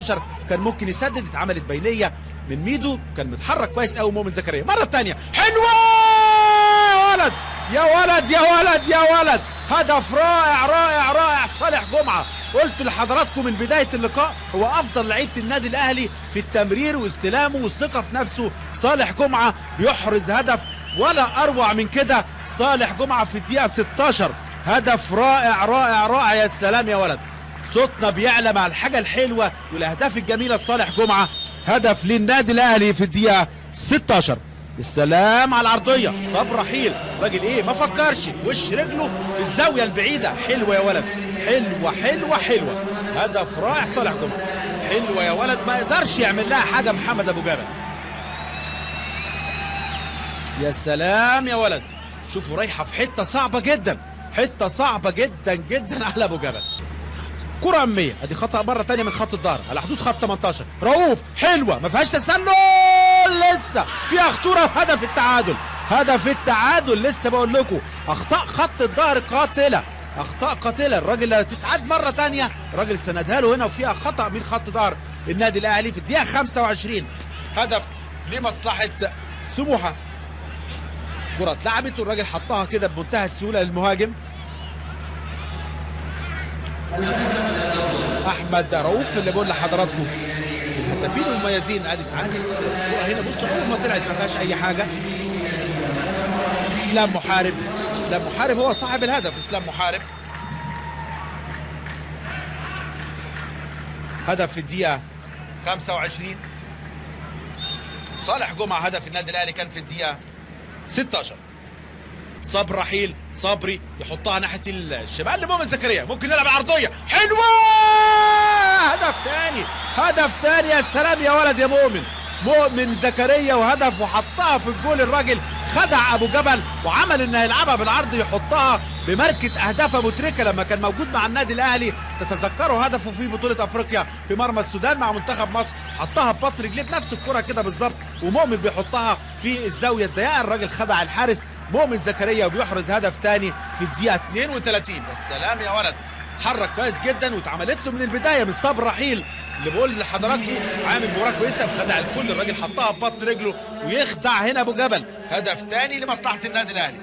16 كان ممكن يسدد، اتعملت بينيه من ميدو، كان متحرك كويس قوي مؤمن زكريا. مره ثانيه حلوه يا ولد يا ولد يا ولد يا ولد، هدف رائع رائع رائع. صالح جمعه قلت لحضراتكم من بدايه اللقاء هو افضل لعيبه النادي الاهلي في التمرير واستلامه والثقه في نفسه. صالح جمعه بيحرز هدف ولا اروع من كده. صالح جمعه في الدقيقه 16 هدف رائع رائع رائع. يا سلام يا ولد، صوتنا بيعلى مع الحاجه الحلوه والاهداف الجميله. صالح جمعه هدف للنادي الاهلي في الدقيقه 16. السلام على العرضيه، صبر رحيل راجل ايه ما فكرش، وش رجله في الزاويه البعيده. حلوه يا ولد، حلوه حلوه حلوه، هدف رائع صالح جمعه. حلوه يا ولد، ما يقدرش يعمل لها حاجه محمد ابو جبل. يا سلام يا ولد، شوفوا رايحه في حته صعبه جدا، حته صعبه جدا جدا على ابو جبل. كره اماميه، ادي خطا مره ثانيه من خط الظهر على حدود خط 18. رؤوف حلوه ما فيهاش تسلل، لسه فيها خطوره. هدف التعادل، هدف التعادل. لسه بقول لكم اخطاء خط الظهر قاتله، اخطاء قاتله. الراجل لو تتعاد مره ثانيه الراجل سندها له هنا، وفيها خطا من خط ظهر النادي الاهلي في الدقيقه 25. هدف لمصلحه سموحه. كره اتلعبت والراجل حطها كده بمنتهى السهوله للمهاجم احمد رؤوف. اللي بقول لحضراتكم الهدافين المميزين. ادي اتعادت الكره هنا، بصوا اول ما طلعت ما فيهاش اي حاجه. اسلام محارب، اسلام محارب هو صاحب الهدف. اسلام محارب هدف في الدقيقه 25. صالح جمعه هدف النادي الاهلي كان في الدقيقه 16. صبر رحيل، صبري يحطها ناحيه الشمال لمؤمن زكريا، ممكن يلعب العرضيه حلوه. هدف ثاني، هدف ثاني. يا سلام يا ولد يا مؤمن، مؤمن زكريا وهدف وحطها في الجول. الراجل خدع ابو جبل وعمل انه يلعبها بالعرض يحطها بماركه اهداف ابو تريكه لما كان موجود مع النادي الاهلي. تتذكروا هدفه في بطوله افريقيا في مرمى السودان مع منتخب مصر، حطها ببطن رجليه بنفس الكره كده بالظبط، ومؤمن بيحطها في الزاويه الضيقه. الراجل خدع الحارس مؤمن زكريا وبيحرز هدف ثاني في الدقيقه 32. السلام يا ولد، اتحرك كويس جدا واتعملت له من البدايه من صبر رحيل اللي بقول لحضراتكم عامل مباراه كويسه وخدع الكل. الراجل حطها ببطن رجله ويخدع هنا ابو جبل. هدف ثاني لمصلحه النادي الاهلي.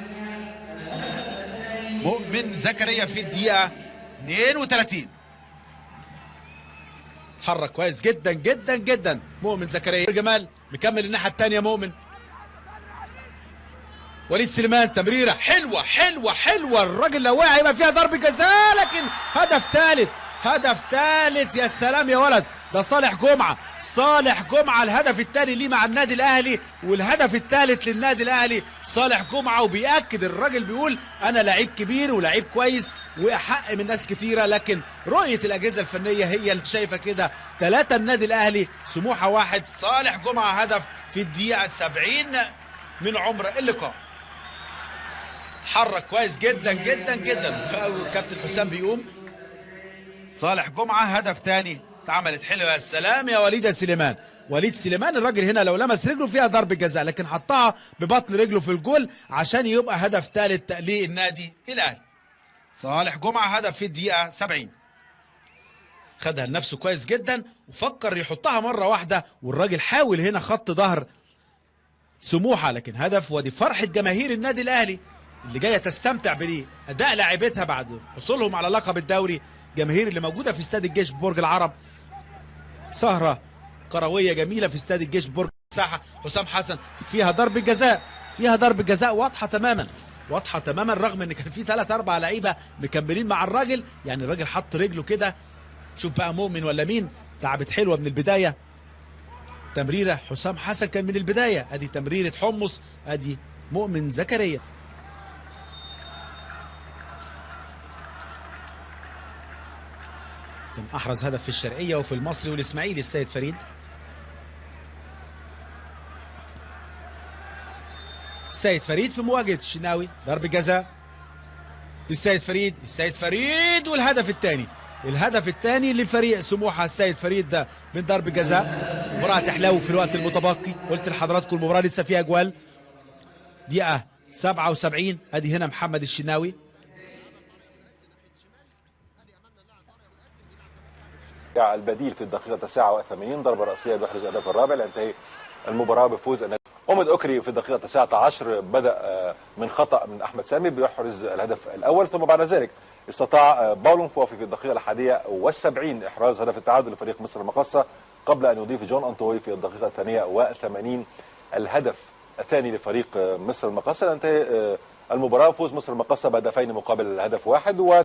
مؤمن زكريا في الدقيقه 32 اتحرك كويس جدا جدا جدا مؤمن زكريا. جمال مكمل الناحيه الثانيه. مؤمن وليد سليمان تمريره حلوه حلوه حلوه. الراجل لو وقع يبقى فيها ضربه جزاء، لكن هدف ثالث، هدف ثالث. يا سلام يا ولد، ده صالح جمعه، صالح جمعه الهدف الثاني ليه مع النادي الاهلي والهدف الثالث للنادي الاهلي. صالح جمعه وبيأكد الراجل بيقول انا لعيب كبير ولعيب كويس واحق من ناس كتيره، لكن رؤيه الاجهزه الفنيه هي اللي شايفه كده. 3 النادي الاهلي سموحه 1. صالح جمعه هدف في الدقيقه 70 من عمر اللقاء. حرك كويس جدا جدا جدا. كابتن حسام بيقوم. صالح جمعه هدف ثاني اتعملت حلوه. يا سلام يا وليد سليمان، وليد سليمان الراجل هنا لو لمس رجله فيها ضربه جزاء، لكن حطها ببطن رجله في الجول عشان يبقى هدف ثالث للنادي الاهلي. صالح جمعه هدف في الدقيقه 70. خدها لنفسه كويس جدا وفكر يحطها مره واحده، والراجل حاول هنا خط ظهر سموحه، لكن هدف. ودي فرحه جماهير النادي الاهلي اللي جايه تستمتع باداء لاعبتها بعد حصولهم على لقب الدوري. جماهير اللي موجوده في استاد الجيش ببرج العرب، سهره كرويه جميله في استاد الجيش ببرج الساحه. حسام حسن فيها ضربه جزاء، فيها ضربه جزاء واضحه تماما، واضحه تماما، رغم ان كان في 3 4 لعيبه مكملين مع الراجل. يعني الراجل حط رجله كده. شوف بقى مؤمن ولا مين، لعبت حلوه من البدايه. تمريره حسام حسن كان من البدايه. ادي تمريره حمص، ادي مؤمن زكريا. كان احرز هدف في الشرقيه وفي المصري والاسماعيلي السيد فريد. السيد فريد في مواجهه الشناوي، ضربه جزاء السيد فريد، السيد فريد والهدف الثاني، الهدف الثاني لفريق سموحه. السيد فريد ده من ضربه جزاء. مباراه تحلو في الوقت المتبقي، قلت لحضراتكم المباراه لسه فيها اجوال. دقيقه 77 ادي هنا محمد الشناوي. البديل في الدقيقة 89 ضربة رأسية بيحرز الهدف الرابع لينتهي المباراة بفوز النادي. أومد أوكري في الدقيقة 19 بدأ من خطأ من أحمد سامي بيحرز الهدف الأول، ثم بعد ذلك استطاع باولون فوفي في الدقيقة 71 إحراز هدف التعادل لفريق مصر المقاصة قبل أن يضيف جون أنطوي في الدقيقة 82 الهدف الثاني لفريق مصر المقاصة. تنتهي المباراة فوز مصر المقاصة بهدفين مقابل هدف واحد.